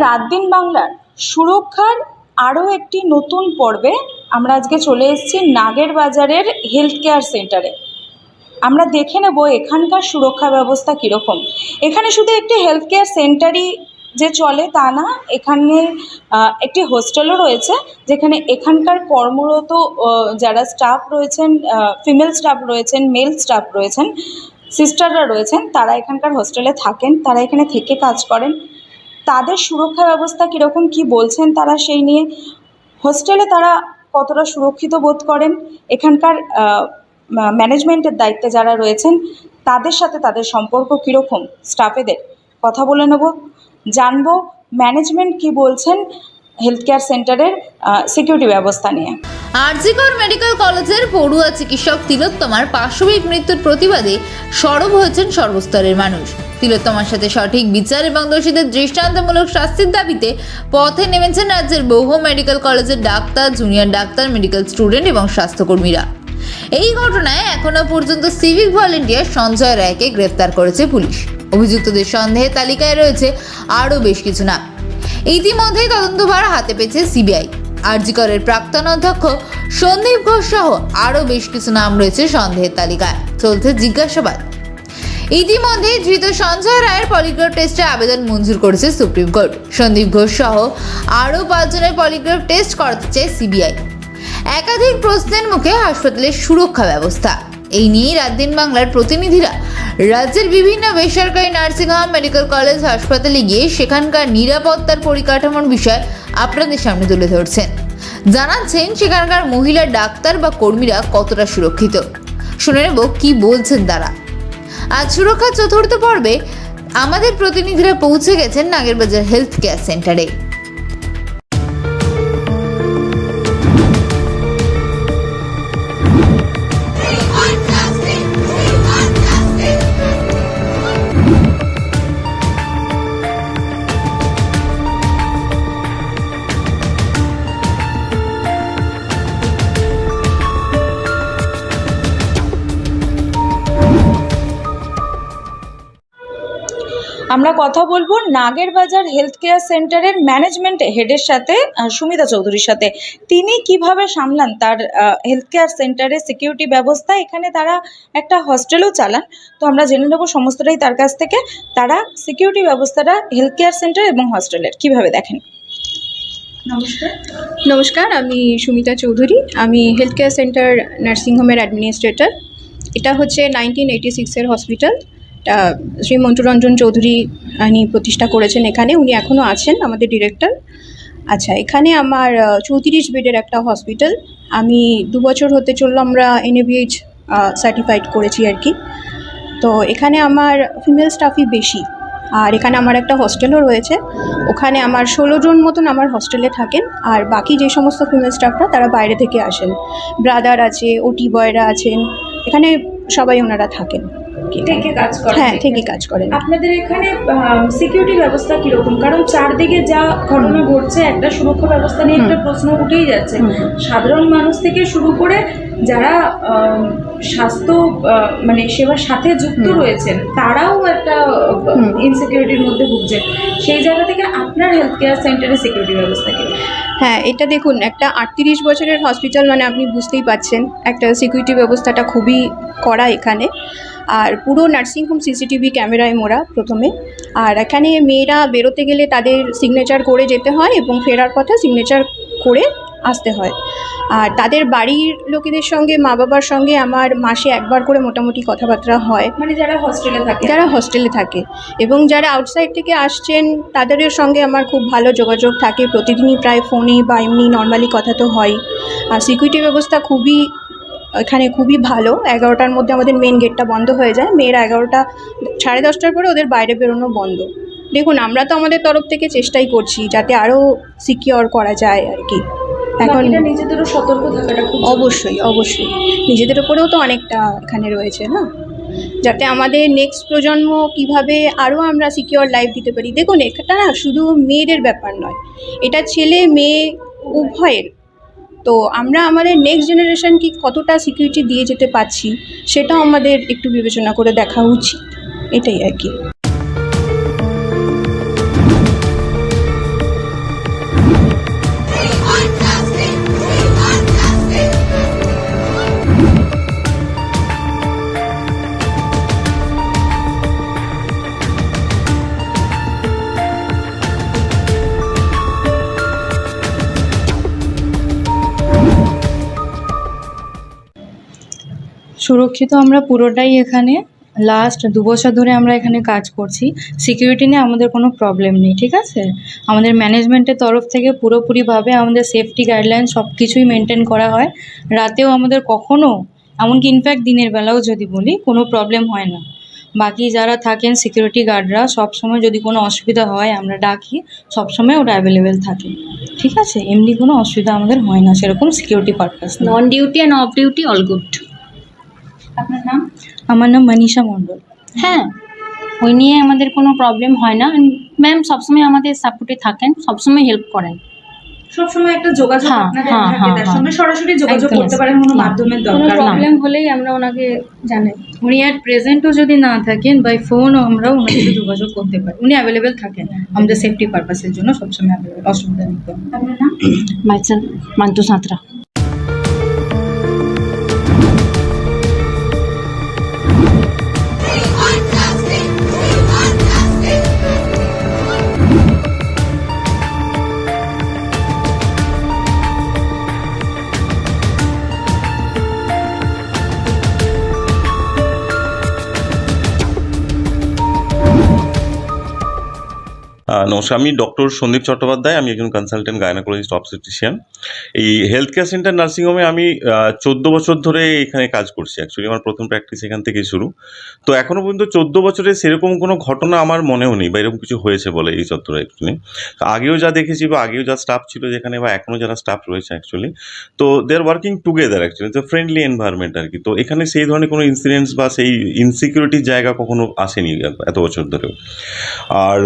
রাত দিন বাংলার সুরক্ষার আরও একটি নতুন পর্বে আমরা আজকে চলে এসেছি নাগের বাজারের হেলথ কেয়ার সেন্টারে। আমরা দেখে নেব এখানকার সুরক্ষা ব্যবস্থা কীরকম। এখানে শুধু একটি হেলথ কেয়ার সেন্টারই যে চলে তা না, এখানে একটি হোস্টেলও রয়েছে, যেখানে এখানকার কর্মরত যারা স্টাফ রয়েছেন, ফিমেল স্টাফ রয়েছেন, মেল স্টাফ রয়েছেন, সিস্টাররা রয়েছেন, তারা এখানকার হোস্টেলে থাকেন, তারা এখানে থেকে কাজ করেন। তাদের সুরক্ষা ব্যবস্থা কীরকম, কী বলছেন তারা সেই নিয়ে, হোস্টেলে তারা কতটা সুরক্ষিত বোধ করেন, এখানকার ম্যানেজমেন্টের দায়িত্বে যারা রয়েছেন তাদের সাথে তাদের সম্পর্ক কীরকম, স্টাফেদের কথা বলে নেব, জানবো ম্যানেজমেন্ট কী বলছেন হেলথ কেয়ার সেন্টারের সিকিউরিটি ব্যবস্থা নিয়ে। আরজিকর মেডিকেল কলেজের পড়ুয়া চিকিৎসক তিলোত্তমার পাশবিক মৃত্যুর প্রতিবাদে সরব হয়েছেন সর্বস্তরের মানুষ। তিলোত্তমার সাথে সঠিক বিচার এবং দোষীদের দৃষ্টান্তমূলক শাস্তির দাবিতে পথে নেমেছেন রাজ্যের বহু মেডিকেল কলেজের doctor, junior doctor, medical student এবং স্বাস্থ্যকর্মীরা। এই ঘটনায় এখনো পর্যন্ত সিভিক ভলেন্টিয়ার সঞ্জয় রায়কে গ্রেফতার করেছে পুলিশ। অভিযুক্তদের সন্দেহের তালিকায় রয়েছে আরও বেশ কিছু নাম। ইতিমধ্যেই তদন্তভার হাতে পেয়েছে সিবিআই। আরজিকরের প্রাক্তন অধ্যক্ষ সন্দীপ ঘোষ সহ আরও বেশ কিছু নাম রয়েছে সন্দেহের তালিকায়। চলছে জিজ্ঞাসাবাদ। ইতিমধ্যে ধৃত সঞ্জয় রায়ের পলিগ্রাফ টেস্টের আবেদন মঞ্জুর করেছে সুপ্রিম কোর্ট। সন্দীপ ঘোষ সহ আরও 5 জনের পলিগ্রাফ টেস্ট করাতে চায় সিবিআই। একাধিক প্রশ্নের মুখে হাসপাতালের সুরক্ষা ব্যবস্থা, এই নিয়েই রাত দিন বাংলার প্রতিনিধিরা রাজ্যের বিভিন্ন বেসরকারি নার্সিংহোম, মেডিকেল কলেজ, হাসপাতালে গিয়ে সেখানকার নিরাপত্তার পরিকাঠামোর বিষয় আপনাদের সামনে তুলে ধরছেন। জানাচ্ছেন সেখানকার মহিলা ডাক্তার বা কর্মীরা কতটা সুরক্ষিত। শুনে নেব কি বলছেন তারা। আজ সুরক্ষার চতুর্থ পর্বে আমাদের প্রতিনিধিরা পৌঁছে গেছেন নাগেরবাজার হেলথ কেয়ার সেন্টারে। আমরা কথা বলবো নাগের বাজার হেলথ কেয়ার সেন্টারের ম্যানেজমেন্ট হেডের সাথে, সুমিতা চৌধুরীর সাথে। তিনি কিভাবে সামলান তার হেলথ কেয়ার সেন্টারের সিকিউরিটি ব্যবস্থা। এখানে তারা একটা হস্টেলও চালান, তো আমরা জেনে নেব সমস্তটাই তার কাছ থেকে। তারা সিকিউরিটি ব্যবস্থাটা হেলথ কেয়ার সেন্টার এবং হস্টেলের কিভাবে দেখেন। নমস্কার। নমস্কার, আমি সুমিতা চৌধুরী। আমি হেলথ কেয়ার সেন্টার নার্সিংহোমের অ্যাডমিনিস্ট্রেটর। এটা হচ্ছে 1986-এর হসপিটাল। শ্রী মন্টুরঞ্জন চৌধুরী উনি প্রতিষ্ঠা করেছেন এখানে, উনি এখনও আছেন আমাদের ডিরেক্টর। আচ্ছা, এখানে আমার 34 বেডের একটা হসপিটাল। আমি 2 বছর হতে চললো আমরা NABH সার্টিফাইড করেছি আর কি। তো এখানে আমার ফিমেল স্টাফই বেশি, আর এখানে আমার একটা হোস্টেলও রয়েছে। ওখানে আমার 16 জন মতন আমার হোস্টেলে থাকেন, আর বাকি যে সমস্ত ফিমেল স্টাফরা তারা বাইরে থেকে আসেন। ব্রাদার আছে, ওটি বয়রা আছেন, এখানে সবাই ওনারা থাকেন, থেকে কাজ করেন। হ্যাঁ, থেকে কাজ করেন। আপনাদের এখানে সিকিউরিটি ব্যবস্থা কীরকম? কারণ চারদিকে যা ঘটনা ঘটছে, একটা সুরক্ষা ব্যবস্থা নিয়ে একটা প্রশ্ন উঠেই যাচ্ছে। সাধারণ মানুষ থেকে শুরু করে যারা স্বাস্থ্য মানে সেবার সাথে যুক্ত রয়েছেন, তারাও একটা ইনসিকিউরিটির মধ্যে ভুগছেন। সেই জায়গা থেকে আপনার হেলথ কেয়ার সেন্টারের সিকিউরিটি ব্যবস্থা কী? হ্যাঁ, এটা দেখুন, একটা 38 বছরের হসপিটাল, মানে আপনি বুঝতেই পাচ্ছেন একটা সিকিউরিটি ব্যবস্থাটা খুবই কড়া এখানে। আর পুরো নার্সিংহোম CCTV ক্যামেরায় মোড়া প্রথমে। আর এখানে মেয়েরা বেরোতে গেলে তাদের সিগনেচার করে যেতে হয় এবং ফেরার পথে সিগনেচার করে আসতে হয়। আর তাদের বাড়ির লোকেদের সঙ্গে, মা বাবার সঙ্গে আমার মাসে একবার করে মোটামুটি কথাবার্তা হয়, মানে যারা হস্টেলে থাকে এবং যারা আউটসাইড থেকে আসছেন তাদের সঙ্গে আমার খুব ভালো যোগাযোগ থাকে। প্রতিদিনই প্রায় ফোনে বা এমনি নর্মালি কথা তো হয়। আর সিকিউরিটি ব্যবস্থা এখানে খুবই ভালো। 11টার মধ্যে আমাদের মেন গেটটা বন্ধ হয়ে যায়। মেয়েরা 11টা, 10:30টার পরে ওদের বাইরে বেরোনো বন্ধ। দেখুন, আমরা তো আমাদের তরফ থেকে চেষ্টাই করছি যাতে আরও সিকিওর করা যায় আর কি। এখন নিজেদেরও সতর্ক থাকাটা খুব অবশ্যই নিজেদের উপরেও তো অনেকটা এখানে রয়েছে না, যাতে আমাদের নেক্সট প্রজন্ম কিভাবে আরও আমরা সিকিওর লাইফ দিতে পারি। দেখুন, এটা না শুধু মেয়েদের ব্যাপার নয়, এটা ছেলে মেয়ে উভয়ের। তো আমরা আমাদের নেক্সট জেনারেশনকে কতটা সিকিউরিটি দিয়ে যেতে পারছি সেটাও আমাদের একটু বিবেচনা করে দেখা উচিত, এটাই আর কি। সুরক্ষিত আমরা পুরোটাই এখানে। লাস্ট 2 বছর ধরে আমরা এখানে কাজ করছি। সিকিউরিটি নিয়ে আমাদের কোনো প্রবলেম নেই, ঠিক আছে? আমাদের ম্যানেজমেন্টের তরফ থেকে পুরোপুরিভাবে আমাদের সেফটি গাইডলাইন সব কিছুই মেনটেন করা হয়। রাতেও আমাদের কখনও, এমনকি ইনফ্যাক্ট দিনের বেলাও যদি বলি, কোনো প্রবলেম হয় না। বাকি যারা থাকেন সিকিউরিটি গার্ডরা সবসময় যদি কোনো অসুবিধা হয় আমরা ডাকি, সবসময় ওরা অ্যাভেলেবেল থাকে, ঠিক আছে? এমনি কোনো অসুবিধা আমাদের হয় না সেরকম security purpose. On duty and of duty all good. আপনার নাম? আমার নাম মনীষা মণ্ডল। হ্যাঁ, ওই নিয়ে আমাদের কোনো প্রবলেম হয় না। ম্যাম সবসময় আমাদের সাপোর্টে থাকেন, সবসময় হেল্প করেন। সবসময় একটা যোগাযোগ হ্যাঁ, আপনাদের হ্যাঁ, থাকে, হ্যাঁ, তার হ্যাঁ। সঙ্গে সরাসরি যোগাযোগ একদম। করতে পারেন, কোনো মাধ্যমের কোনো দরকার নেই। প্রবলেম হলেই আমরা ওনাকে জানাই। উনি অ্যাট প্রেজেন্টও যদি না থাকেন বাই ফোনও আমরা ওনার সাথে যোগাযোগ করতে পারি। উনি অ্যাভেলেবেল থাকেন আমাদের সেফটি পারপাসের জন্য, সবসময় অ্যাভেলেবেল, অসুবিধা নেই কোনো। আপনার নাম? মাইসেল মান্তু সাঁতরা। নমস্কার, আমি ডক্টর সন্দীপ চট্টোপাধ্যায়। আমি একজন কনসালটেন্ট গাইনোকোলজিস্ট অবস্টেট্রিশিয়ান। এই হেলথ কেয়ার সেন্টার নার্সিংহোমে আমি 14 বছর ধরে এখানে কাজ করছি। অ্যাকচুয়ালি আমার প্রথম প্র্যাকটিস এখান থেকেই শুরু। তো এখনও পর্যন্ত 14 বছরে সেরকম কোনো ঘটনা আমার মনেও নেই বা এরকম কিছু হয়েছে বলে এই চত্বরে অ্যাকচুয়ালি। আগেও যা দেখেছি বা আগেও যা স্টাফ ছিল যেখানে, বা এখনও যারা স্টাফ রয়েছে অ্যাকচুয়ালি, তো দে আর ওয়ার্কিং টুগেদার অ্যাকচুয়ালি। তো ফ্রেন্ডলি এনভায়রনমেন্ট আর কি। তো এখানে সেই ধরনের কোনো ইনসিডেন্টস বা সেই ইনসিকিউরিটির জায়গা কখনো আসেনি এত বছর ধরেও। আর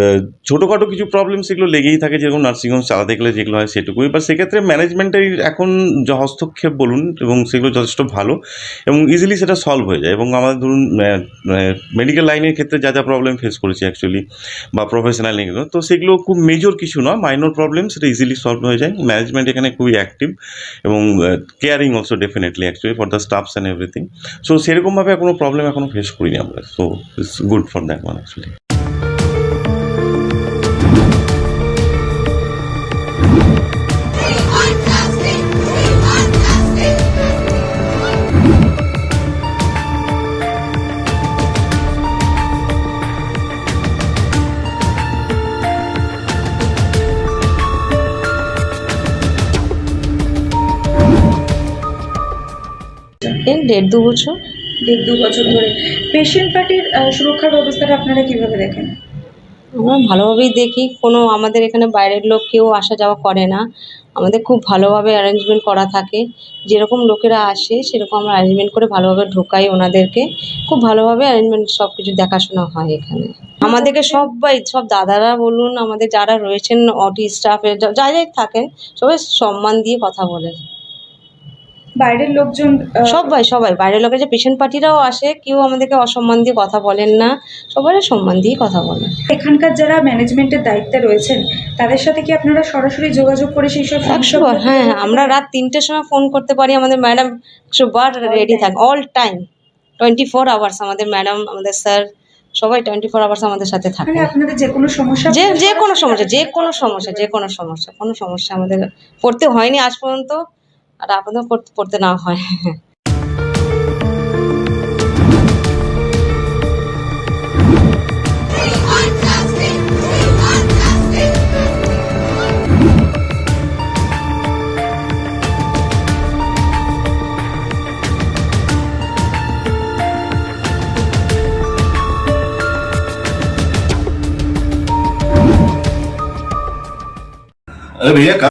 ছোটোখাটো কিছু প্রবলেম সেগুলো লেগেই থাকে, যেরকম নার্সিংহোম চালাতে গেলে যেগুলো হয় সেটুকুই। বা সেক্ষেত্রে ম্যানেজমেন্টের এখন যা হস্তক্ষেপ বলুন, এবং সেগুলো যথেষ্ট ভালো এবং ইজিলি সেটা সলভ হয়ে যায়। এবং আমাদের ধরুন মেডিকেল লাইনের ক্ষেত্রে যা যা প্রবলেম ফেস করেছি অ্যাকচুয়ালি, বা প্রফেশনাল নিয়ে, তো সেগুলো খুব মেজর কিছু নয়, মাইনর প্রবলেম, সেটা ইজিলি সলভ হয়ে যায়। ম্যানেজমেন্ট এখানে খুবই অ্যাক্টিভ এবং caring also definitely actually for the stuffs and everything. So সেরকমভাবে কোনো প্রবলেম এখনও ফেস করিনি আমরা। So it's good for that one actually. এই 1.5-2 বছর। 1.5-2 বছর ধরে পেশেন্ট পার্টির সুরক্ষার ব্যবস্থাটা আপনারা কিভাবে দেখেন? আমরা ভালোভাবেই দেখি, কোনো আমাদের এখানে বাইরের লোক কেউ আসা যাওয়া করে না। আমাদের খুব ভালোভাবে অ্যারেঞ্জমেন্ট করা থাকে। যেরকম লোকেরা আসে সেরকম আমরা অ্যারেঞ্জমেন্ট করে ভালোভাবে ঢোকাই ওনাদেরকে। খুব ভালোভাবে অ্যারেঞ্জমেন্ট সব কিছু দেখাশোনা হয় এখানে। আমাদেরকে সব্বাই, সব দাদারা বলুন, আমাদের যারা রয়েছেন অটি স্টাফের যাই থাকেন, সবাই সম্মান দিয়ে কথা বলে। বাইরের লোকজন সবাই বাইরের লোকের যে পেশেন্ট পার্টিরাও আসে, কেউ আমাদেরকে অসম্মান দিয়ে কথা বলেন না, সবাই সম্মান দিয়ে কথা বলেন। এখানকার যারা ম্যানেজমেন্টের দায়িত্বে রয়েছেন তাদের সাথে কি আপনারা সরাসরি যোগাযোগ করে সেই সব 100বার, হ্যাঁ, আমরা রাত 3টের সময় ফোন করতে পারি। আমাদের ম্যাডাম 100বার রেডি থাকে, অল টাইম 24 আওয়ার্স। আমাদের ম্যাডাম, আমাদের স্যার সবাই 24 আওয়ার্স আমাদের সাথে থাকে। মানে আপনাদের যে কোনো সমস্যা, যে কোনো সমস্যা আমাদের পড়তে হয়নি আজ পর্যন্ত, আর আপনাদের পড়তে না হয়। अरे भैया